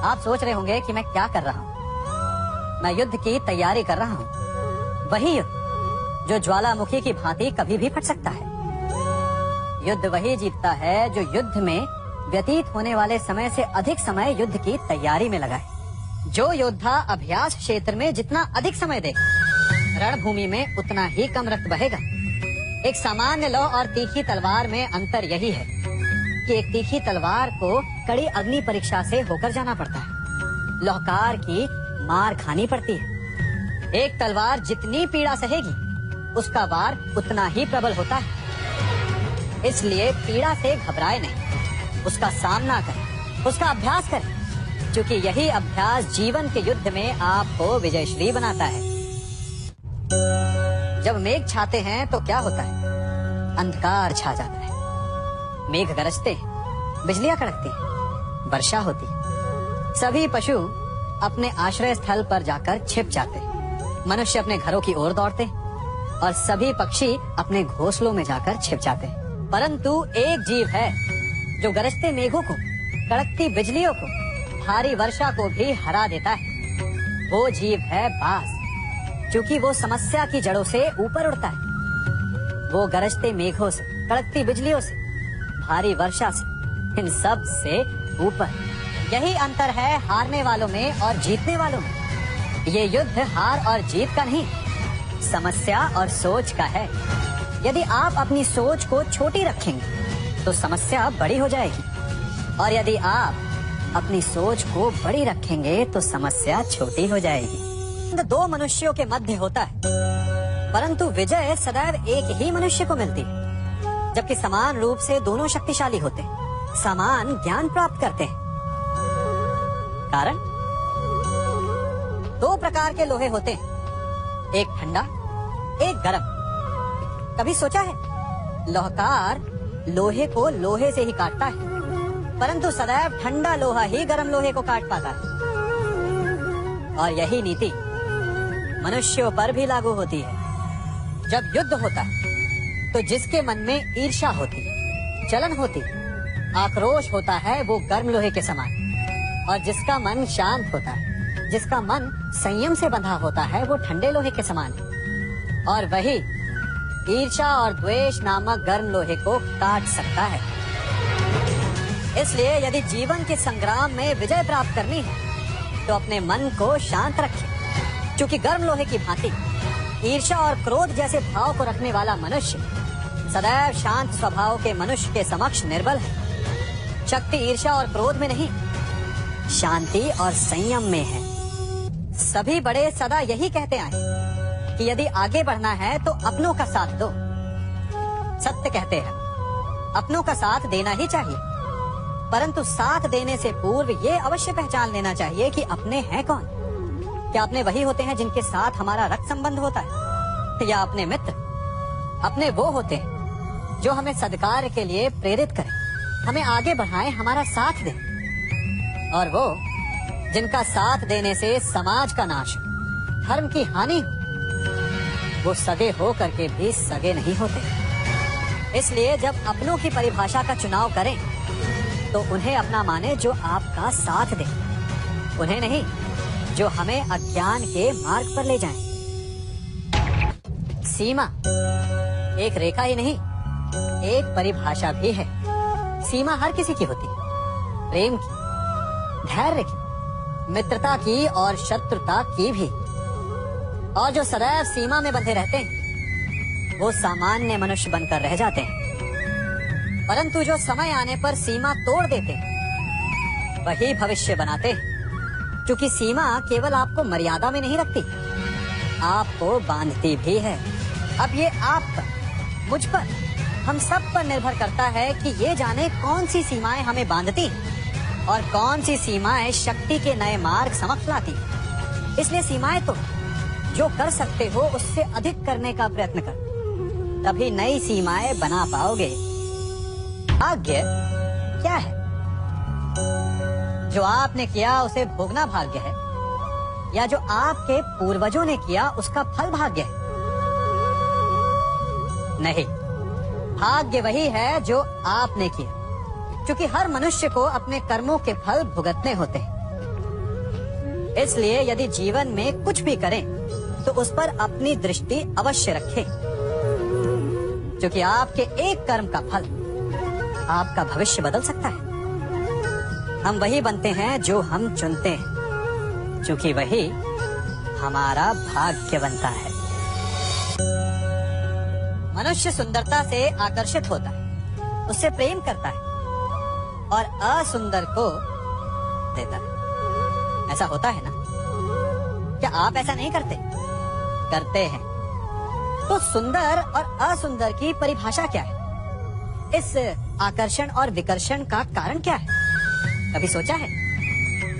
आप सोच रहे होंगे कि मैं क्या कर रहा हूँ। मैं युद्ध की तैयारी कर रहा हूँ, वही युद्ध जो ज्वालामुखी की भांति कभी भी फट सकता है। युद्ध वही जीतता है जो युद्ध में व्यतीत होने वाले समय से अधिक समय युद्ध की तैयारी में लगाए। जो योद्धा अभ्यास क्षेत्र में जितना अधिक समय दे, रणभूमि में उतना ही कम रक्त बहेगा। एक सामान्य लौ और तीखी तलवार में अंतर यही है कि एक तीखी तलवार को कड़ी अग्नि परीक्षा से होकर जाना पड़ता है, लौहकार की मार खानी पड़ती है। एक तलवार जितनी पीड़ा सहेगी, उसका वार उतना ही प्रबल होता है। इसलिए पीड़ा से घबराए नहीं, उसका सामना करें, उसका अभ्यास करें, क्योंकि यही अभ्यास जीवन के युद्ध में आपको विजयश्री बनाता है। जब मेघ छाते हैं तो क्या होता है? अंधकार छा जाता है। मेघ गरजते हैं, बिजलियां कड़कती हैं, वर्षा होती है। सभी पशु अपने आश्रय स्थल पर जाकर छिप जाते हैं। मनुष्य अपने घरों की ओर दौड़ते हैं और सभी पक्षी अपने घोंसलों में जाकर छिप जाते हैं। परंतु एक जीव है जो गरजते मेघों को, कड़कती बिजलियों को, भारी वर्षा को भी हरा देता है। वो जीव है बाज, क्योंकि वो समस्या की जड़ों से ऊपर उड़ता है। वो गरजते मेघों से, कड़कती बिजलियों से, भारी वर्षा से, इन सब से ऊपर। यही अंतर है हारने वालों में और जीतने वालों में। ये युद्ध हार और जीत का नहीं, समस्या और सोच का है। यदि आप अपनी सोच को छोटी रखेंगे तो समस्या बड़ी हो जाएगी, और यदि आप अपनी सोच को बड़ी रखेंगे तो समस्या छोटी हो जाएगी। दो मनुष्यों के मध्य होता है, परंतु विजय सदैव एक ही मनुष्य को मिलती है। जबकि समान रूप से दोनों शक्तिशाली होते हैं, समान ज्ञान प्राप्त करते हैं। कारण दो प्रकार के लोहे होते हैं, एक ठंडा, एक गरम। कभी सोचा है? लोहकार लोहे को लोहे से ही काटता है, परंतु सदैव ठंडा लोहा ही गरम लोहे को काट पाता है। और यही नीति मनुष्यों पर भी लागू होती है। जब युद्ध होता है तो जिसके मन में ईर्ष्या होती, जलन होती, आक्रोश होता है, वो गर्म लोहे के समान। और जिसका मन शांत होता है, जिसका मन संयम से बंधा होता है, वो ठंडे लोहे के समान है। और वही ईर्ष्या और द्वेष नामक गर्म लोहे को काट सकता है। इसलिए यदि जीवन के संग्राम में विजय प्राप्त करनी है तो अपने मन को शांत रखें, क्योंकि गर्म लोहे की भांति ईर्ष्या और क्रोध जैसे भाव को रखने वाला मनुष्य सदैव शांत स्वभाव के मनुष्य के समक्ष निर्बल है। शक्ति ईर्ष्या और क्रोध में नहीं, शांति और संयम में है। सभी बड़े सदा यही कहते आए कि यदि आगे बढ़ना है तो अपनों का साथ दो। सत्य कहते हैं, अपनों का साथ देना ही चाहिए, परंतु साथ देने से पूर्व ये अवश्य पहचान लेना चाहिए कि अपने हैं कौन। क्या अपने वही होते हैं जिनके साथ हमारा रक्त संबंध होता है, या अपने मित्र? अपने वो होते हैं जो हमें सद्कार्य के लिए प्रेरित करें, हमें आगे बढ़ाएं, हमारा साथ दें। और वो जिनका साथ देने से समाज का नाश, धर्म की हानि हो, वो सगे हो करके भी सगे नहीं होते। इसलिए जब अपनों की परिभाषा का चुनाव करें तो उन्हें अपना माने जो आपका साथ दे, उन्हें नहीं जो हमें अज्ञान के मार्ग पर ले जाएं। सीमा एक रेखा ही नहीं, एक परिभाषा भी है। सीमा हर किसी की होती है, प्रेम की, धैर्य की, मित्रता की और शत्रुता की भी। और जो सदैव सीमा में बंधे रहते हैं वो सामान्य मनुष्य बनकर रह जाते हैं, परंतु जो समय आने पर सीमा तोड़ देते हैं वही भविष्य बनाते हैं। क्योंकि सीमा केवल आपको मर्यादा में नहीं रखती, आपको बांधती भी है। अब ये आप पर, मुझ पर, हम सब पर निर्भर करता है कि ये जाने कौन सी सीमाएं हमें बांधती हैं और कौन सी सीमाएं शक्ति के नए मार्ग समक्ष लाती हैं। इसलिए सीमाएं तो जो कर सकते हो उससे अधिक करने का प्रयत्न कर, तभी नई सीमाएं बना पाओगे। भाग्य क्या है? जो आपने किया उसे भोगना भाग्य है, या जो आपके पूर्वजों ने किया उसका फल भाग्य है? नहीं, भाग्य वही है जो आपने किया, क्योंकि हर मनुष्य को अपने कर्मों के फल भुगतने होते हैं। इसलिए यदि जीवन में कुछ भी करें तो उस पर अपनी दृष्टि अवश्य रखें, क्योंकि आपके एक कर्म का फल आपका भविष्य बदल सकता है। हम वही बनते हैं जो हम चुनते हैं, क्योंकि वही हमारा भाग्य बनता है। मनुष्य सुंदरता से आकर्षित होता है, उससे प्रेम करता है और असुंदर को देता है। ऐसा होता है ना? क्या आप ऐसा नहीं करते? करते हैं। तो सुंदर और असुंदर की परिभाषा क्या है? इस आकर्षण और विकर्षण का कारण क्या है? कभी सोचा है?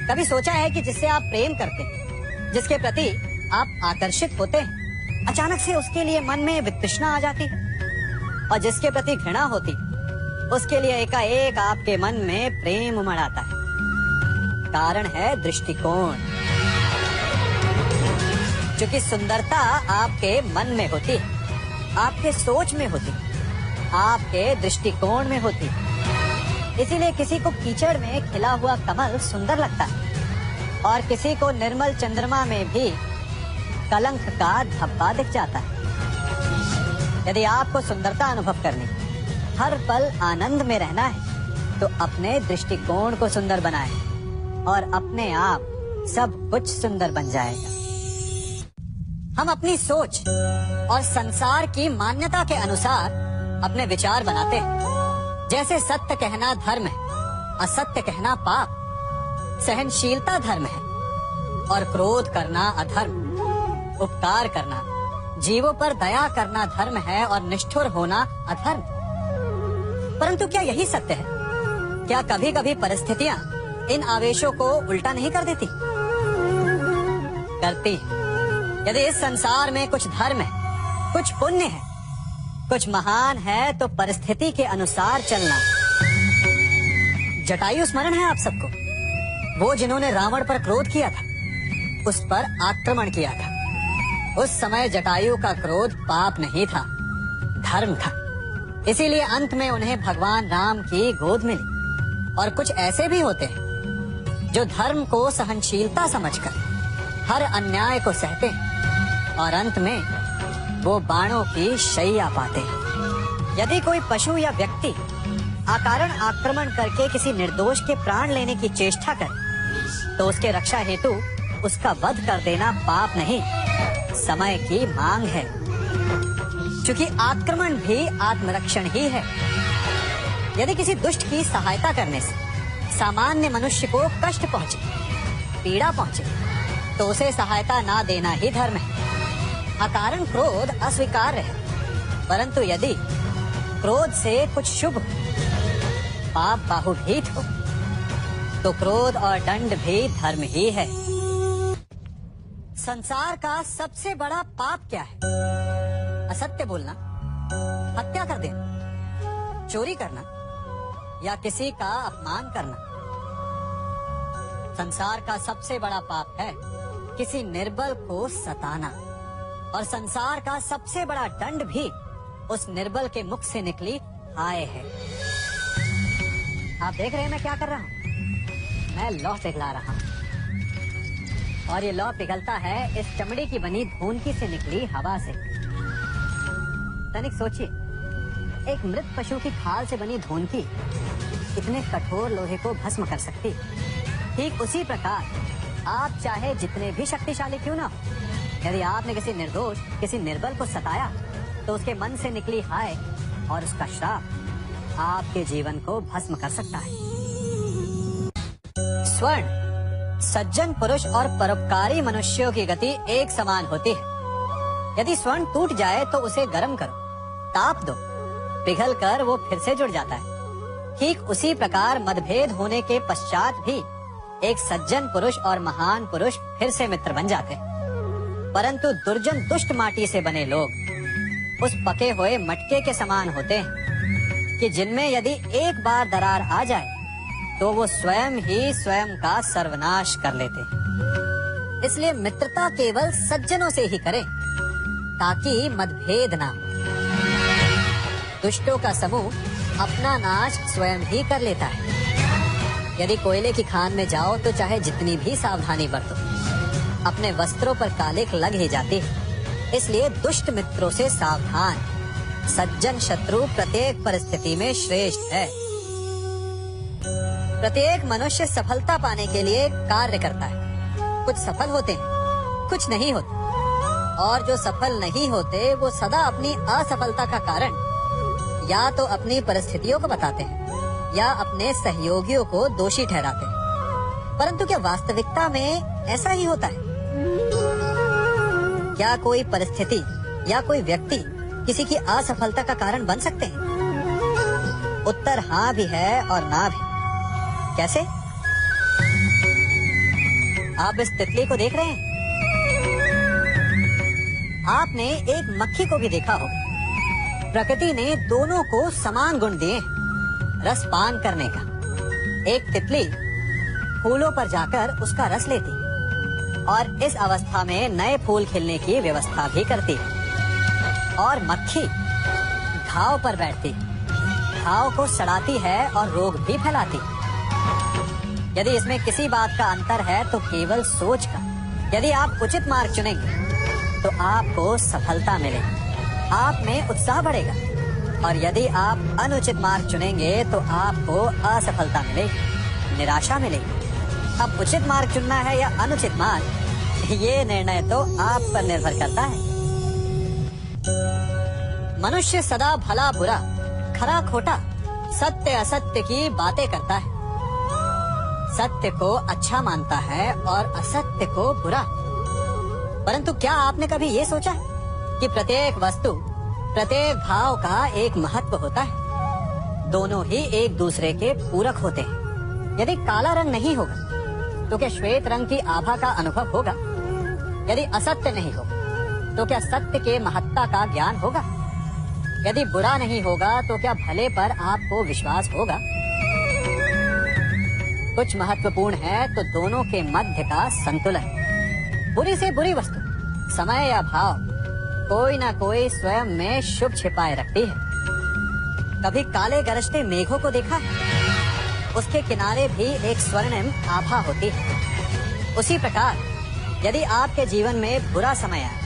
कभी सोचा है कि जिससे आप प्रेम करते हैं, जिसके प्रति आप आकर्षित होते हैं, अचानक से उसके लिए मन में वितृष्णा आ जाती है, और जिसके प्रति घृणा होती उसके लिए एकाएक आपके मन में प्रेम उमड़ आता है। कारण है दृष्टिकोण। क्योंकि सुंदरता आपके मन में होती है, आपके सोच में होती है, आपके दृष्टिकोण में होती है। इसीलिए किसी को कीचड़ में खिला हुआ कमल सुंदर लगता है और किसी को निर्मल चंद्रमा में भी कलंक का धब्बा दिख जाता है। यदि आपको सुंदरता अनुभव करनी, हर पल आनंद में रहना है, तो अपने दृष्टिकोण को सुंदर बनाएं और अपने आप सब कुछ सुंदर बन जाएगा। हम अपनी सोच और संसार की मान्यता के अनुसार अपने विचार बनाते हैं। जैसे सत्य कहना धर्म है, असत्य कहना पाप, सहनशीलता धर्म है और क्रोध करना अधर्म, उपकार करना, जीवों पर दया करना धर्म है और निष्ठुर होना अधर्म। परंतु क्या यही सत्य है? क्या कभी कभी परिस्थितियां इन आवेशों को उल्टा नहीं कर देती? करती है। यदि इस संसार में कुछ धर्म है, कुछ पुण्य है, कुछ महान है, तो परिस्थिति के अनुसार चलना। जटायु स्मरण है आप सबको? वो जिन्होंने रावण पर क्रोध किया था, उस पर आक्रमण किया था। उस समय जटायु का क्रोध पाप नहीं था, धर्म था। इसीलिए अंत में उन्हें भगवान राम की गोद मिली। और कुछ ऐसे भी होते हैं जो धर्म को सहनशीलता समझकर हर अन्याय को सहते हैं और अंत में वो बाणों की शैया पाते हैं। यदि कोई पशु या व्यक्ति अकारण आक्रमण करके किसी निर्दोष के प्राण लेने की चेष्टा करे, तो उसके रक्षा हेतु उसका वध कर देना पाप नहीं, समय की मांग है। क्योंकि आक्रमण भी आत्मरक्षण ही है। यदि किसी दुष्ट की सहायता करने से सामान्य मनुष्य को कष्ट पहुंचे, पीड़ा पहुंचे, तो उसे सहायता ना देना ही धर्म है। अकारण क्रोध अस्वीकार्य है, परंतु यदि क्रोध से कुछ शुभ पाप बाहुभीत हो, तो क्रोध और दंड भी धर्म ही है। संसार का सबसे बड़ा पाप क्या है? असत्य बोलना, हत्या कर देना, चोरी करना या किसी का अपमान करना। संसार का सबसे बड़ा पाप है किसी निर्बल को सताना, और संसार का सबसे बड़ा दंड भी उस निर्बल के मुख से निकली हाय है। आप देख रहे हैं मैं क्या कर रहा हूँ? मैं लौ पिघला रहा हूँ, और ये लौ पिघलता है इस चमड़ी की बनी धूनकी से निकली हवा से। तनिक सोचिए, एक मृत पशु की खाल से बनी धूनकी इतने कठोर लोहे को भस्म कर सकती। ठीक उसी प्रकार आप चाहे जितने भी शक्तिशाली क्यों ना हो, यदि आपने किसी निर्दोष, किसी निर्बल को सताया, तो उसके मन से निकली हाय और उसका श्राप आपके जीवन को भस्म कर सकता है। स्वर्ण, सज्जन पुरुष और परोपकारी मनुष्यों की गति एक समान होती है। यदि स्वर्ण टूट जाए तो उसे गर्म करो, ताप दो, पिघल कर वो फिर से जुड़ जाता है। ठीक उसी प्रकार मतभेद होने के पश्चात भी एक सज्जन पुरुष और महान पुरुष फिर से मित्र बन जाते हैं। परंतु दुर्जन दुष्ट माटी से बने लोग उस पके हुए मटके के समान होते हैं कि जिनमें यदि एक बार दरार आ जाए तो वो स्वयं ही स्वयं का सर्वनाश कर लेते हैं। इसलिए मित्रता केवल सज्जनों से ही करें ताकि मतभेद ना हो। दुष्टों का समूह अपना नाश स्वयं ही कर लेता है। यदि कोयले की खान में जाओ तो चाहे जितनी भी सावधानी बरतो, अपने वस्त्रों पर कालिख लग ही जाती है। इसलिए दुष्ट मित्रों से सावधान। सज्जन शत्रु प्रत्येक परिस्थिति में श्रेष्ठ है। प्रत्येक मनुष्य सफलता पाने के लिए कार्य करता है। कुछ सफल होते हैं, कुछ नहीं होते, और जो सफल नहीं होते वो सदा अपनी असफलता का कारण या तो अपनी परिस्थितियों को बताते हैं या अपने सहयोगियों को दोषी ठहराते हैं। परंतु क्या वास्तविकता में ऐसा ही होता है? क्या कोई परिस्थिति या कोई व्यक्ति किसी की असफलता का कारण बन सकते हैं? उत्तर हाँ भी है और ना भी। कैसे? आप इस तितली को देख रहे हैं? आपने एक मक्खी को भी देखा होगा। प्रकृति ने दोनों को समान गुण दिए, रस पान करने का। एक तितली फूलों पर जाकर उसका रस लेती और इस अवस्था में नए फूल खिलने की व्यवस्था भी करती है। और मक्खी घाव पर बैठती, घाव को सड़ाती है और रोग भी फैलाती। यदि इसमें किसी बात का अंतर है तो केवल सोच का। यदि आप उचित मार्ग चुनेंगे तो आपको सफलता मिलेगी, आप में उत्साह बढ़ेगा, और यदि आप अनुचित मार्ग चुनेंगे तो आपको असफलता मिलेगी, निराशा मिलेगी। अब उचित मार्ग चुनना है या अनुचित मार्ग, ये निर्णय तो आप पर निर्भर करता है। मनुष्य सदा भला बुरा, खरा खोटा, सत्य असत्य की बातें करता है। सत्य को अच्छा मानता है और असत्य को बुरा। परंतु क्या आपने कभी ये सोचा है कि प्रत्येक वस्तु, प्रत्येक भाव का एक महत्व होता है? दोनों ही एक दूसरे के पूरक होते हैं। यदि काला रंग नहीं होगा तो क्या श्वेत रंग की आभा का अनुभव होगा? यदि असत्य नहीं होगा तो क्या सत्य के महत्ता का ज्ञान होगा? यदि बुरा नहीं होगा तो क्या भले पर आपको विश्वास होगा? कुछ महत्वपूर्ण है तो दोनों के मध्य का संतुलन। बुरी से बुरी वस्तु, समय या भाव, कोई ना कोई स्वयं में शुभ छिपाए रखती है। कभी काले गरजते मेघों को देखा है? उसके किनारे भी एक स्वर्णिम आभा होती है। उसी प्रकार यदि आपके जीवन में बुरा समय आए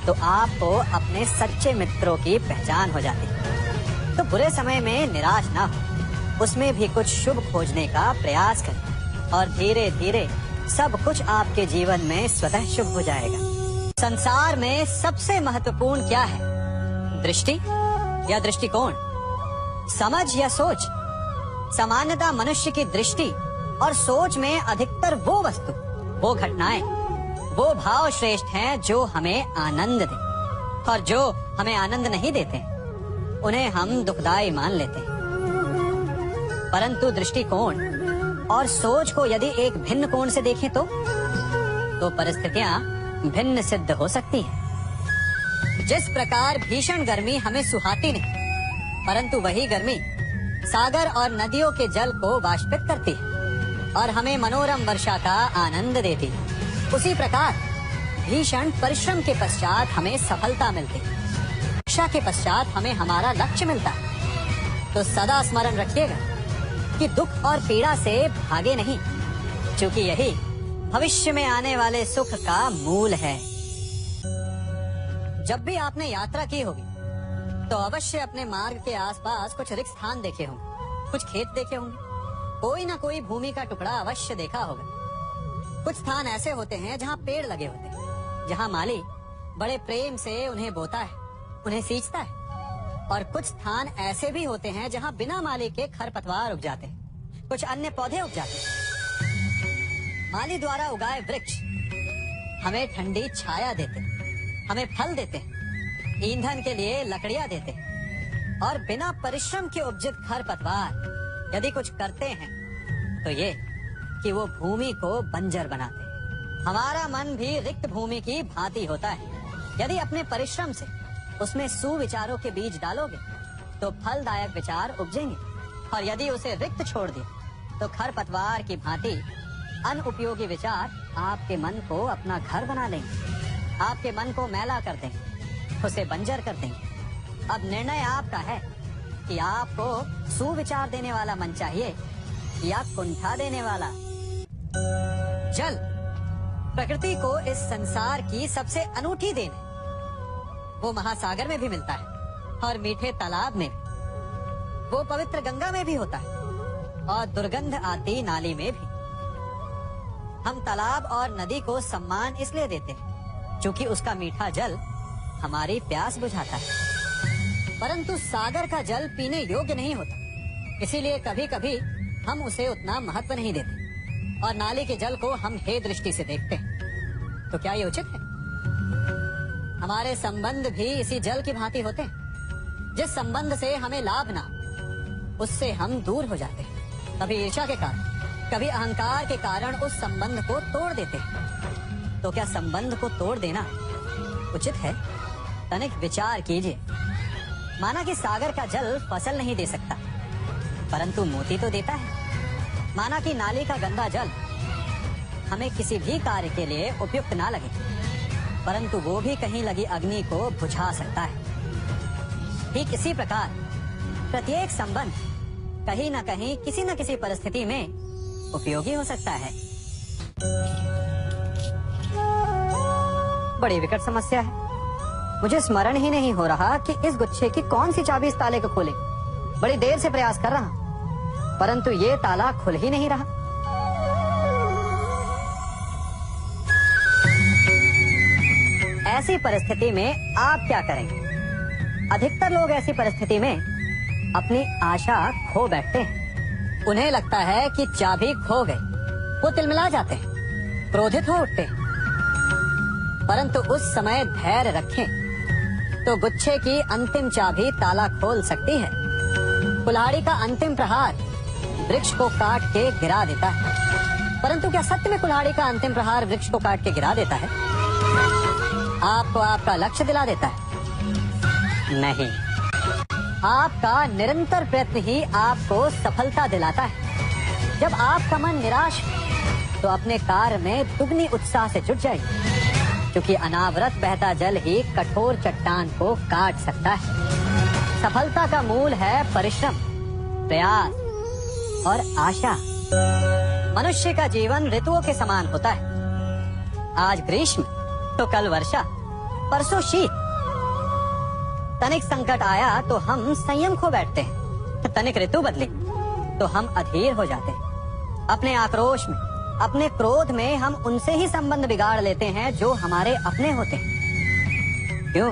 तो आपको अपने सच्चे मित्रों की पहचान हो जाती है। तो बुरे समय में निराश ना हो, उसमें भी कुछ शुभ खोजने का प्रयास करें और धीरे धीरे सब कुछ आपके जीवन में स्वतः शुभ हो जाएगा। संसार में सबसे महत्वपूर्ण क्या है? दृष्टि या दृष्टिकोण, समझ या सोच? सामान्यतः मनुष्य की दृष्टि और सोच में अधिकतर वो वस्तु, वो घटनाएं, वो भाव श्रेष्ठ हैं जो हमें आनंद दें, और जो हमें आनंद नहीं देते उन्हें हम दुखदाई मान लेते हैं। परंतु दृष्टिकोण और सोच को यदि एक भिन्न कोण से देखें तो परिस्थितियां भिन्न सिद्ध हो सकती हैं। जिस प्रकार भीषण गर्मी हमें सुहाती नहीं, परंतु वही गर्मी सागर और नदियों के जल को वाष्पित करती है और हमें मनोरम वर्षा का आनंद देती है, उसी प्रकार भीषण परिश्रम के पश्चात हमें सफलता मिलती है, इच्छा के पश्चात हमें हमारा लक्ष्य मिलता है। तो सदा स्मरण रखिएगा कि दुख और पीड़ा से भागे नहीं, क्योंकि यही भविष्य में आने वाले सुख का मूल है। जब भी आपने यात्रा की होगी तो अवश्य अपने मार्ग के आसपास कुछ रिक्त स्थान देखे होंगे, कुछ खेत देखे होंगे, कोई ना कोई भूमि का टुकड़ा अवश्य देखा होगा। कुछ स्थान ऐसे होते हैं जहाँ पेड़ लगे होते हैं, जहाँ माली बड़े प्रेम से उन्हें बोता है, उन्हें सींचता है। और कुछ स्थान ऐसे भी होते हैं जहाँ बिना माली के खरपतवार उग जाते हैं, कुछ अन्य पौधे उग जाते हैं। माली द्वारा उगाए वृक्ष हमें ठंडी छाया देते हैं, हमें फल देते हैं, ईंधन के लिए लकड़ियां देते हैं, और बिना परिश्रम के उपजित खरपतवार यदि कुछ करते हैं तो ये कि वो भूमि को बंजर बनाते हैं। हमारा मन भी रिक्त भूमि की भांति होता है। यदि अपने परिश्रम से उसमें सुविचारों के बीज डालोगे तो फलदायक विचार उपजेंगे, और यदि उसे रिक्त छोड़ दिया तो खरपतवार की भांति अनुपयोगी विचार आपके मन को अपना घर बना लेंगे, आपके मन को मैला कर देंगे, उसे बंजर कर देंगे। अब निर्णय आपका है कि आपको सुविचार देने वाला मन चाहिए या कुंठा देने वाला। जल प्रकृति को इस संसार की सबसे अनूठी देन है। वो महासागर में भी मिलता है और मीठे तालाब में भी। वो पवित्र गंगा में भी होता है और दुर्गंध आती नाली में भी। हम तालाब और नदी को सम्मान इसलिए देते हैं क्योंकि उसका मीठा जल हमारी प्यास बुझाता है, परंतु सागर का जल पीने योग्य नहीं होता। इसीलिए कभी कभी हम उसे उतना महत्व नहीं देते और नाली के जल को हम हे दृष्टि से देखते हैं। तो क्या ये उचित है? हमारे संबंध भी इसी जल की भांति होते हैं। जिस संबंध से हमें लाभ ना, उससे हम दूर हो जाते हैं। कभी ईर्ष्या के कारण, कभी अहंकार के कारण उस संबंध को तोड़ देते हैं। तो क्या संबंध को तोड़ देना उचित है? तनिक विचार कीजिए। माना कि सागर का जल फसल नहीं दे सकता, परंतु मोती तो देता है। माना कि नाली का गंदा जल हमें किसी भी कार्य के लिए उपयुक्त ना लगे, परंतु वो भी कहीं लगी अग्नि को बुझा सकता है। ठीक इसी प्रकार प्रत्येक संबंध कहीं न कहीं किसी न किसी परिस्थिति में उपयोगी हो सकता है। बड़ी विकट समस्या है। मुझे स्मरण ही नहीं हो रहा कि इस गुच्छे की कौन सी चाबी इस ताले को खोले। बड़ी देर से प्रयास कर रहा, परंतु ये ताला खुल ही नहीं रहा। ऐसी परिस्थिति में आप क्या करेंगे? अधिकतर लोग ऐसी परिस्थिति में अपनी आशा खो बैठते हैं। उन्हें लगता है कि चाबी खो गई। वो तिलमिला जाते हैं, क्रोधित हो उठते हैं, परंतु उस समय धैर्य रखें तो गुच्छे की अंतिम चाबी ताला खोल सकती है। कुल्हाड़ी का अंतिम प्रहार वृक्ष को काट के गिरा देता है, परंतु क्या सत्य में कुल्हाड़ी का अंतिम प्रहार वृक्ष को काट के गिरा देता है? आपको आपका लक्ष्य दिला देता है? नहीं, आपका निरंतर प्रयत्न ही आपको सफलता दिलाता है। जब आपका मन निराश हो तो अपने कार्य में दुगनी उत्साह से जुट जाइए, क्योंकि अनावरत बहता जल ही कठोर चट्टान को काट सकता है। सफलता का मूल है परिश्रम, प्रयास और आशा। मनुष्य का जीवन ऋतुओं के समान होता है। आज ग्रीष्म तो कल वर्षा, परसों शीत। तनिक संकट आया तो हम संयम खो बैठते हैं, तनिक ऋतु बदले तो हम अधीर हो जाते हैं। अपने आक्रोश में, अपने क्रोध में हम उनसे ही संबंध बिगाड़ लेते हैं जो हमारे अपने होते हैं। क्यों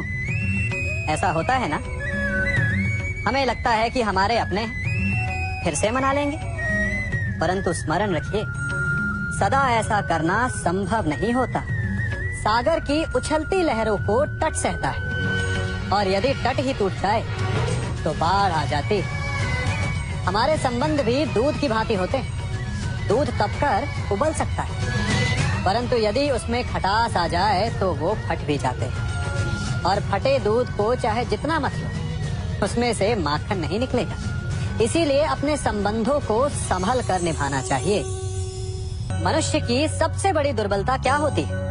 ऐसा होता है ना? हमें लगता है कि हमारे अपने हैं, फिर से मना लेंगे, परंतु स्मरण रखिए, सदा ऐसा करना संभव नहीं होता। सागर की उछलती लहरों को तट सहता है, और यदि तट ही टूट जाए तो बाढ़ आ जाती। हमारे संबंध भी दूध की भांति होते हैं। दूध तपकर उबल सकता है, परंतु यदि उसमें खटास आ जाए तो वो फट भी जाते हैं। और फटे दूध को चाहे जितना मत लो, उसमें से माखन नहीं निकलेगा। इसीलिए अपने संबंधों को संभल कर निभाना चाहिए। मनुष्य की सबसे बड़ी दुर्बलता क्या होती है?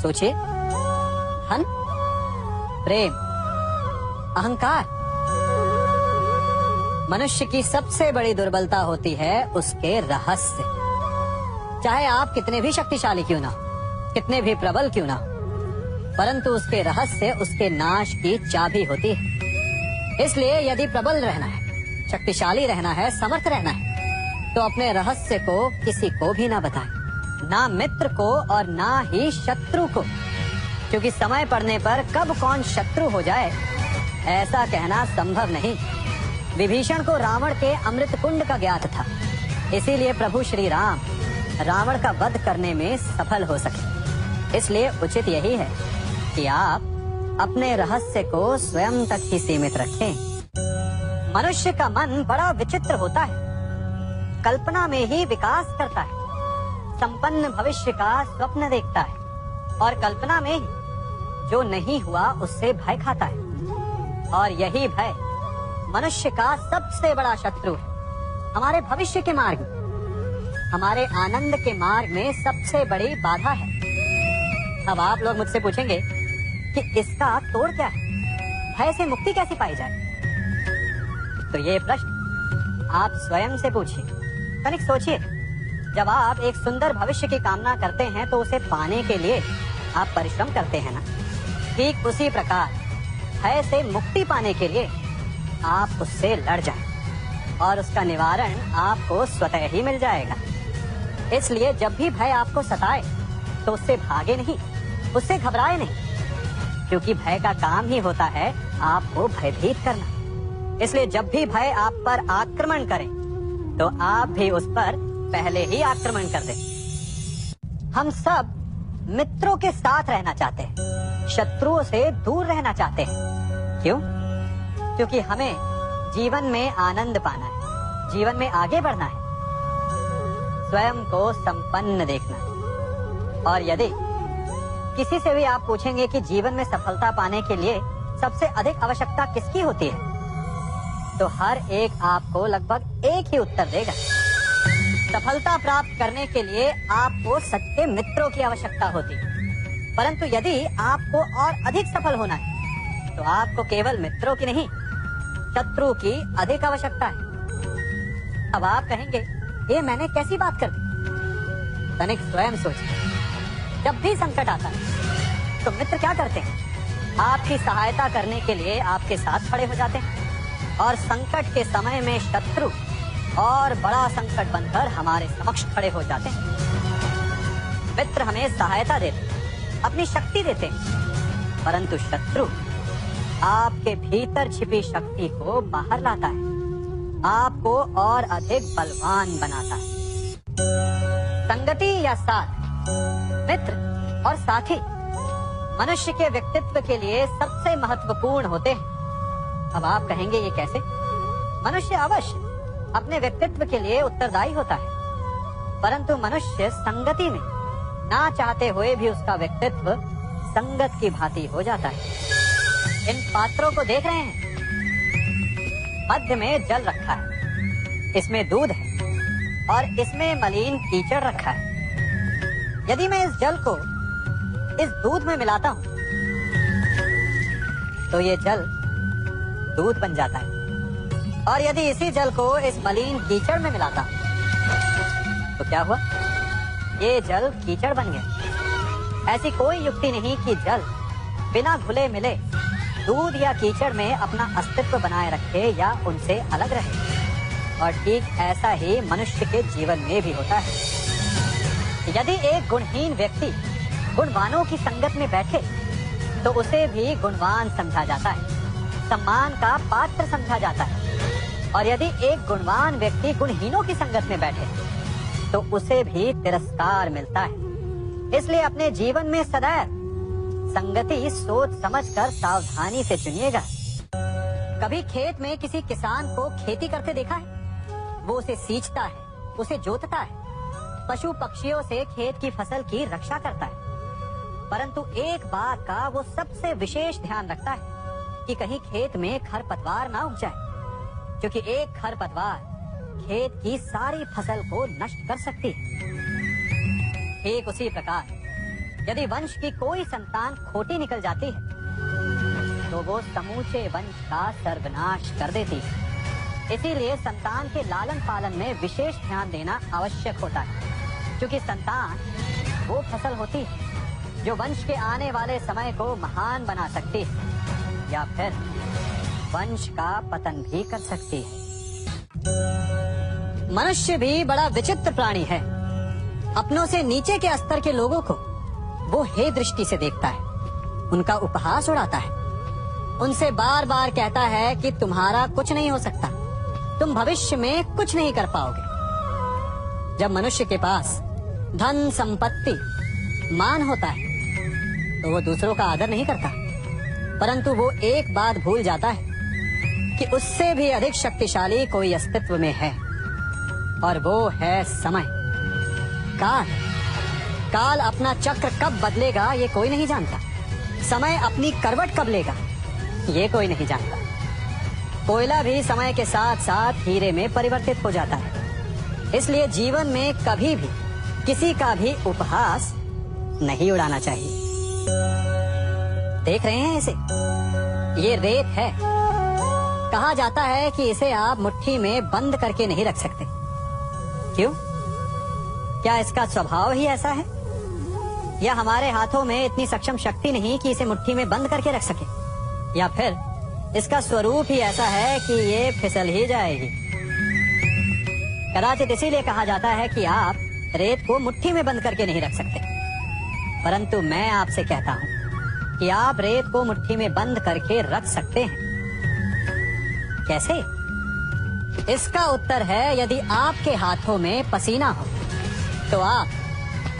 सोचिए। धन, प्रेम, अहंकार। मनुष्य की सबसे बड़ी दुर्बलता होती है उसके रहस्य। चाहे आप कितने भी शक्तिशाली क्यों ना हो, कितने भी प्रबल क्यों ना हो, परंतु उसके रहस्य उसके नाश की चाबी होती है। इसलिए यदि प्रबल रहना है, शक्तिशाली रहना है, समर्थ रहना है, तो अपने रहस्य को किसी को भी ना बताएं, ना मित्र को और ना ही शत्रु को, क्योंकि समय पड़ने पर कब कौन शत्रु हो जाए ऐसा कहना संभव नहीं। विभीषण को रावण के अमृत कुंड का ज्ञात था, इसीलिए प्रभु श्री राम रावण का वध करने में सफल हो सके। इसलिए उचित यही है कि आप अपने रहस्य को स्वयं तक ही सीमित रखें। मनुष्य का मन बड़ा विचित्र होता है, कल्पना में ही विकास करता है, संपन्न भविष्य का स्वप्न देखता है, और कल्पना में ही जो नहीं हुआ उससे भय खाता है। और यही भय मनुष्य का सबसे बड़ा शत्रु है। हमारे भविष्य के मार्ग में, हमारे आनंद के मार्ग में सबसे बड़ी बाधा है। अब आप लोग मुझसे पूछेंगे कि इसका तोड़ क्या है, भय से मुक्ति कैसे पाई जाए? तो ये प्रश्न आप स्वयं से पूछिए, तनिक सोचिए। जब आप एक सुंदर भविष्य की कामना करते हैं तो उसे पाने के लिए आप परिश्रम करते हैं ना। ठीक उसी प्रकार भय से मुक्ति पाने के लिए आप उससे लड़ जाएं और उसका निवारण आपको स्वतः ही मिल जाएगा। इसलिए जब भी भय आपको सताए तो उससे भागे नहीं, उससे घबराए नहीं, क्योंकि भय का काम ही होता है आपको भयभीत करना। इसलिए जब भी भय आप पर आक्रमण करे तो आप भी उस पर पहले ही आक्रमण कर दें। हम सब मित्रों के साथ रहना चाहते हैं, शत्रुओं से दूर रहना चाहते हैं। क्यों? क्योंकि हमें जीवन में आनंद पाना है, जीवन में आगे बढ़ना है, स्वयं को संपन्न देखना है। और यदि किसी से भी आप पूछेंगे कि जीवन में सफलता पाने के लिए सबसे अधिक आवश्यकता किसकी होती है, तो हर एक आपको लगभग एक ही उत्तर देगा। सफलता प्राप्त करने के लिए आपको सच्चे मित्रों की आवश्यकता होती है। परंतु यदि आपको और अधिक सफल होना है तो आपको केवल मित्रों की नहीं, शत्रु की अधिक आवश्यकता है। अब आप कहेंगे, ये मैंने कैसी बात कर दी? तनिक स्वयं सोचिए। जब भी संकट आता है तो मित्र क्या करते हैं? आपकी सहायता करने के लिए आपके साथ खड़े हो जाते हैं, और संकट के समय में शत्रु और बड़ा संकट बनकर हमारे समक्ष खड़े हो जाते हैं। मित्र हमें सहायता देते, अपनी शक्ति देते हैं, परंतु शत्रु आपके भीतर छिपी शक्ति को बाहर लाता है, आपको और अधिक बलवान बनाता है। संगति या साथ, मित्र और साथी मनुष्य के व्यक्तित्व के लिए सबसे महत्वपूर्ण होते हैं। अब आप कहेंगे, ये कैसे? मनुष्य अवश्य अपने व्यक्तित्व के लिए उत्तरदायी होता है, परंतु मनुष्य संगति में ना चाहते हुए भी उसका व्यक्तित्व संगत की भांति हो जाता है। इन पात्रों को देख रहे हैं? मध्य में जल रखा है, इसमें दूध है और इसमें मलिन कीचड़ रखा है। यदि मैं इस जल को इस दूध में मिलाता हूँ तो ये जल दूध बन जाता है, और यदि इसी जल को इस मलिन कीचड़ में मिलाता हूँ तो क्या हुआ? ये जल कीचड़ बन गया। ऐसी कोई युक्ति नहीं कि जल बिना घुले मिले दूध या कीचड़ में अपना अस्तित्व बनाए रखे या उनसे अलग रहे। और ठीक ऐसा ही मनुष्य के जीवन में भी होता है। यदि एक गुणहीन व्यक्ति गुणवानों की संगत में बैठे तो उसे भी गुणवान समझा जाता है, सम्मान का पात्र समझा जाता है। और यदि एक गुणवान व्यक्ति गुणहीनों की संगत में बैठे तो उसे भी तिरस्कार मिलता है। इसलिए अपने जीवन में सदैव संगति सोच समझकर सावधानी से चुनिएगा। कभी खेत में किसी किसान को खेती करते देखा है? वो उसे सींचता है, उसे जोतता है, पशु पक्षियों से खेत की फसल की रक्षा करता है, परंतु एक बात का वो सबसे विशेष ध्यान रखता है कि कहीं खेत में खरपतवार ना उग जाए, क्योंकि एक खरपतवार खेत की सारी फसल को नष्ट कर सकती है। ठीक उसी प्रकार यदि वंश की कोई संतान खोटी निकल जाती है तो वो समूचे वंश का सर्वनाश कर देती है। इसीलिए संतान के लालन पालन में विशेष ध्यान देना आवश्यक होता है, क्योंकि संतान वो फसल होती है जो वंश के आने वाले समय को महान बना सकती है या फिर वंश का पतन भी कर सकती है। मनुष्य भी बड़ा विचित्र प्राणी है। अपनों से नीचे के स्तर के लोगों को वो हे दृष्टि से देखता है, उनका उपहास उड़ाता है, उनसे बार बार कहता है कि तुम्हारा कुछ नहीं हो सकता, तुम भविष्य में कुछ नहीं कर पाओगे। जब मनुष्य के पास धन संपत्ति मान होता है तो वो दूसरों का आदर नहीं करता, परंतु वो एक बात भूल जाता है कि उससे भी अधिक शक्तिशाली कोई अस्तित्व में है, और वो है समय। काल अपना चक्र कब बदलेगा ये कोई नहीं जानता। समय अपनी करवट कब लेगा ये कोई नहीं जानता। कोयला भी समय के साथ साथ हीरे में परिवर्तित हो जाता है। इसलिए जीवन में कभी भी किसी का भी उपहास नहीं उड़ाना चाहिए। देख रहे हैं इसे? ये रेत है। कहा जाता है कि इसे आप मुट्ठी में बंद करके नहीं रख सकते। क्यों? क्या इसका स्वभाव ही ऐसा है, या हमारे हाथों में इतनी सक्षम शक्ति नहीं कि इसे मुट्ठी में बंद करके रख सके, या फिर इसका स्वरूप ही ऐसा है कि ये फिसल ही जाएगी। कदाचित इसीलिए कहा जाता है कि आप रेत को मुट्ठी में बंद करके नहीं रख सकते, परंतु मैं आपसे कहता हूं कि आप रेत को मुट्ठी में बंद करके रख सकते हैं। कैसे? इसका उत्तर है, यदि आपके हाथों में पसीना हो तो आप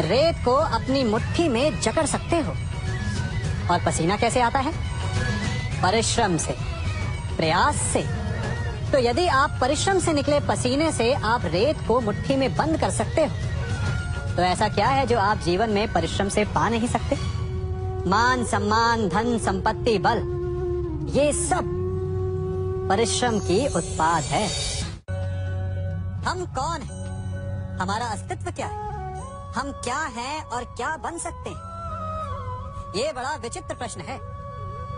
रेत को अपनी मुट्ठी में जकड़ सकते हो। और पसीना कैसे आता है? परिश्रम से, प्रयास से। तो यदि आप परिश्रम से निकले पसीने से आप रेत को मुट्ठी में बंद कर सकते हो, तो ऐसा क्या है जो आप जीवन में परिश्रम से पा नहीं सकते? मान, सम्मान, धन, संपत्ति, बल, ये सब परिश्रम की उत्पाद है। हम कौन हैं? हमारा अस्तित्व क्या है? हम क्या हैं और क्या बन सकते हैं? ये बड़ा विचित्र प्रश्न है,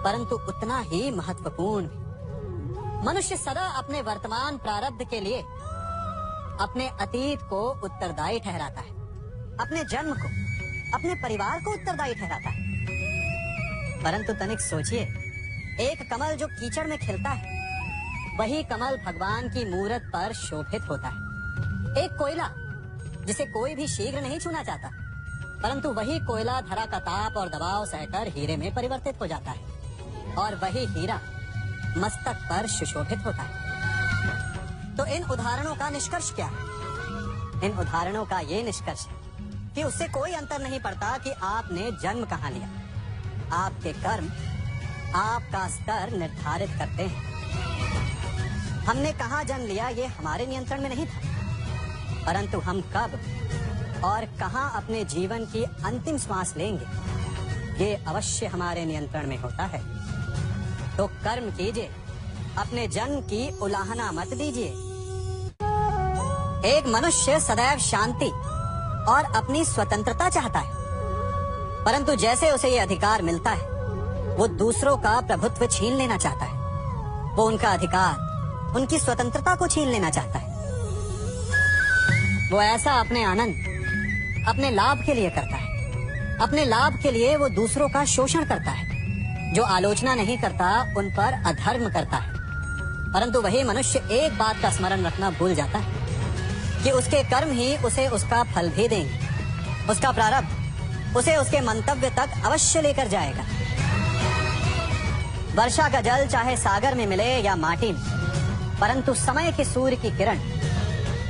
परंतु उतना ही महत्वपूर्ण भी। मनुष्य सदा अपने वर्तमान प्रारब्ध के लिए अपने अतीत को उत्तरदायी ठहराता है, अपने जन्म को, अपने परिवार को उत्तरदायी ठहराता है। परंतु तनिक सोचिए, एक कमल जो कीचड़ में खिलता है, वही कमल भगवान की मूरत पर शोभित होता है। एक कोयला जिसे कोई भी शीघ्र नहीं छूना चाहता, परंतु वही कोयला धरा का ताप और दबाव सहकर हीरे में परिवर्तित हो जाता है, और वही हीरा मस्तक पर सुशोभित होता है। तो इन उदाहरणों का निष्कर्ष क्या है? इन उदाहरणों का ये निष्कर्ष है कि उससे कोई अंतर नहीं पड़ता कि आपने जन्म कहाँ लिया। आपके कर्म आपका स्तर निर्धारित करते हैं। हमने कहाँ जन्म लिया ये हमारे नियंत्रण में नहीं था, परंतु हम कब और कहाँ अपने जीवन की अंतिम श्वास लेंगे ये अवश्य हमारे नियंत्रण में होता है। तो कर्म कीजिए, अपने जन्म की उलाहना मत दीजिए। एक मनुष्य सदैव शांति और अपनी स्वतंत्रता चाहता है, परंतु जैसे उसे ये अधिकार मिलता है वो दूसरों का प्रभुत्व छीन लेना चाहता है। वो उनका अधिकार, उनकी स्वतंत्रता को छीन लेना चाहता है। वो ऐसा अपने आनंद, अपने लाभ के लिए करता है। अपने लाभ के लिए वो दूसरों का शोषण करता है। जो आलोचना नहीं करता उन पर अधर्म करता है। परंतु वही मनुष्य एक बात का स्मरण रखना भूल जाता है कि उसके कर्म ही उसे उसका फल भी देंगे। उसका प्रारब्ध उसे उसके मंतव्य तक अवश्य लेकर जाएगा। वर्षा का जल चाहे सागर में मिले या माटी में, परंतु समय के सूर्य की किरण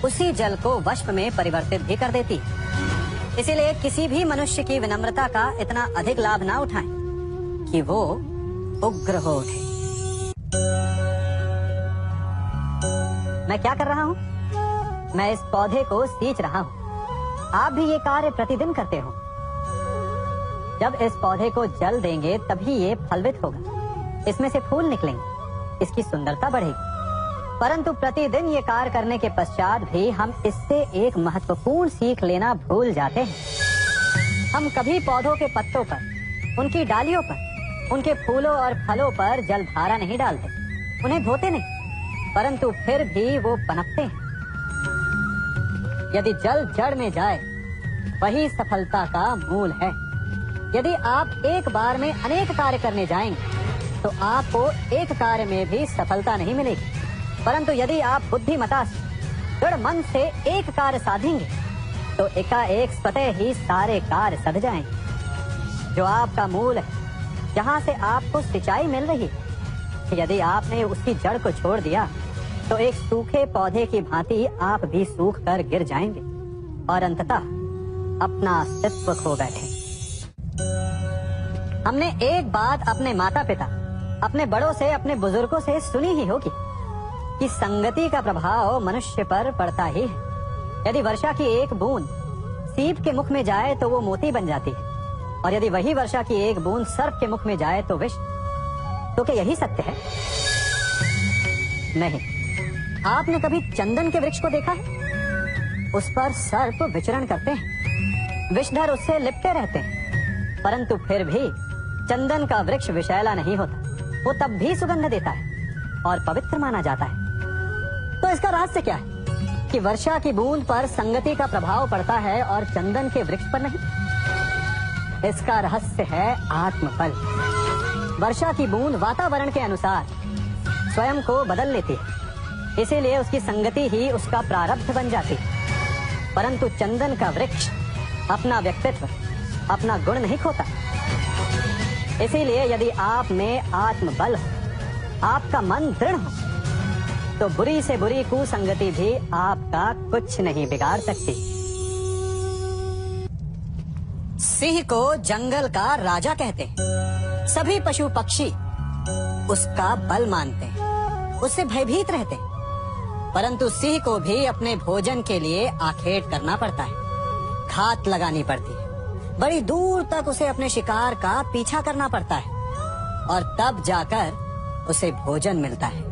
उसी जल को वष्प में परिवर्तित भी कर देती है। इसीलिए किसी भी मनुष्य की विनम्रता का इतना अधिक लाभ ना उठाएं कि वो उग्र हो उठे। मैं क्या कर रहा हूँ? मैं इस पौधे को सींच रहा हूँ। आप भी ये कार्य प्रतिदिन करते हो। जब इस पौधे को जल देंगे तभी ये फलवित होगा, इसमें से फूल निकलेंगे, इसकी सुंदरता बढ़ेगी। परंतु प्रतिदिन ये कार्य करने के पश्चात भी हम इससे एक महत्वपूर्ण सीख लेना भूल जाते हैं। हम कभी पौधों के पत्तों पर, उनकी डालियों पर, उनके फूलों और फलों पर जलधारा नहीं डालते, उन्हें धोते नहीं, परंतु फिर भी वो पनपते हैं। यदि जल जड़ में जाए वही सफलता का मूल है। यदि आप एक बार में अनेक कार्य करने जाएंगे तो आपको एक कार्य में भी सफलता नहीं मिलेगी, परंतु यदि आप बुद्धिमता से, दृढ़ मन से एक कार्य साधेंगे तो एकाएक स्वतः ही सारे कार्य सध जाएंगे। जो आपका मूल है, जहाँ से आपको सिंचाई मिल रही है, यदि आपने उसकी जड़ को छोड़ दिया तो एक सूखे पौधे की भांति आप भी सूख कर गिर जाएंगे और अंततः अपना अस्तित्व खो बैठे। हमने एक बात अपने माता पिता, अपने बड़ों से, अपने बुजुर्गों से सुनी ही होगी कि संगति का प्रभाव मनुष्य पर पड़ता ही है। यदि वर्षा की एक बूंद सीप के मुख में जाए तो वो मोती बन जाती है, और यदि वही वर्षा की एक बूंद सर्प के मुख में जाए तो विष। तो क्या यही सत्य है? नहीं। आपने कभी चंदन के वृक्ष को देखा है? उस पर सर्प विचरण करते हैं, विषधर उससे लिपटे रहते हैं, परंतु फिर भी चंदन का वृक्ष विषैला नहीं होता। वो तब भी सुगंध देता है और पवित्र माना जाता है। तो इसका रहस्य क्या है? कि वर्षा की बूंद पर संगति का प्रभाव पड़ता है और चंदन के वृक्ष पर नहीं। इसका रहस्य है आत्मबल। वर्षा की बूंद वातावरण के अनुसार स्वयं को बदल लेती है, इसीलिए उसकी संगति ही उसका प्रारब्ध बन जाती है। परंतु चंदन का वृक्ष अपना व्यक्तित्व, अपना गुण नहीं खोता। इसीलिए यदि आप में आत्मबल हो, आपका मन दृढ़ हो, तो बुरी से बुरी कुसंगति भी आपका कुछ नहीं बिगाड़ सकती। सिंह को जंगल का राजा कहते हैं। सभी पशु पक्षी उसका बल मानते हैं, उससे भयभीत रहते हैं। परंतु सिंह को भी अपने भोजन के लिए आखेट करना पड़ता है, घात लगानी पड़ती है। बड़ी दूर तक उसे अपने शिकार का पीछा करना पड़ता है और तब जाकर उसे भोजन मिलता है।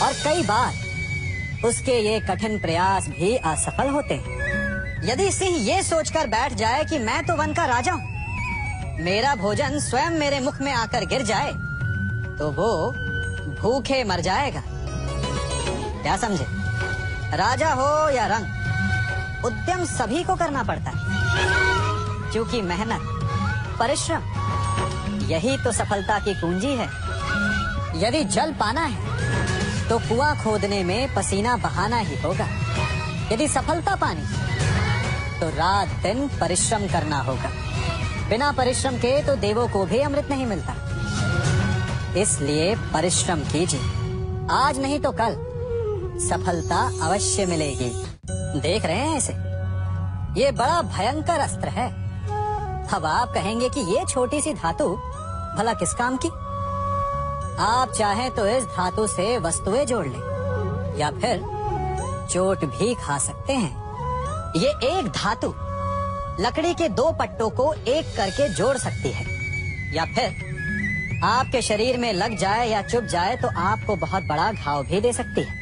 और कई बार उसके ये कठिन प्रयास भी असफल होते हैं। यदि सिंह ये सोचकर बैठ जाए कि मैं तो वन का राजा हूँ, मेरा भोजन स्वयं मेरे मुख में आकर गिर जाए, तो वो भूखे मर जाएगा। क्या समझे? राजा हो या रंक, उद्यम सभी को करना पड़ता है, क्योंकि मेहनत, परिश्रम यही तो सफलता की कुंजी है। यदि जल पाना है तो कुआं खोदने में पसीना बहाना ही होगा। यदि सफलता पानी तो रात दिन परिश्रम करना होगा। बिना परिश्रम के तो देवों को भी अमृत नहीं मिलता। इसलिए परिश्रम कीजिए, आज नहीं तो कल सफलता अवश्य मिलेगी। देख रहे हैं इसे? ये बड़ा भयंकर अस्त्र है। अब आप कहेंगे कि ये छोटी सी धातु भला किस काम की? आप चाहें तो इस धातु से वस्तुएं जोड़ लें या फिर चोट भी खा सकते हैं। ये एक धातु लकड़ी के दो पट्टों को एक करके जोड़ सकती है, या फिर आपके शरीर में लग जाए या चुभ जाए तो आपको बहुत बड़ा घाव भी दे सकती है।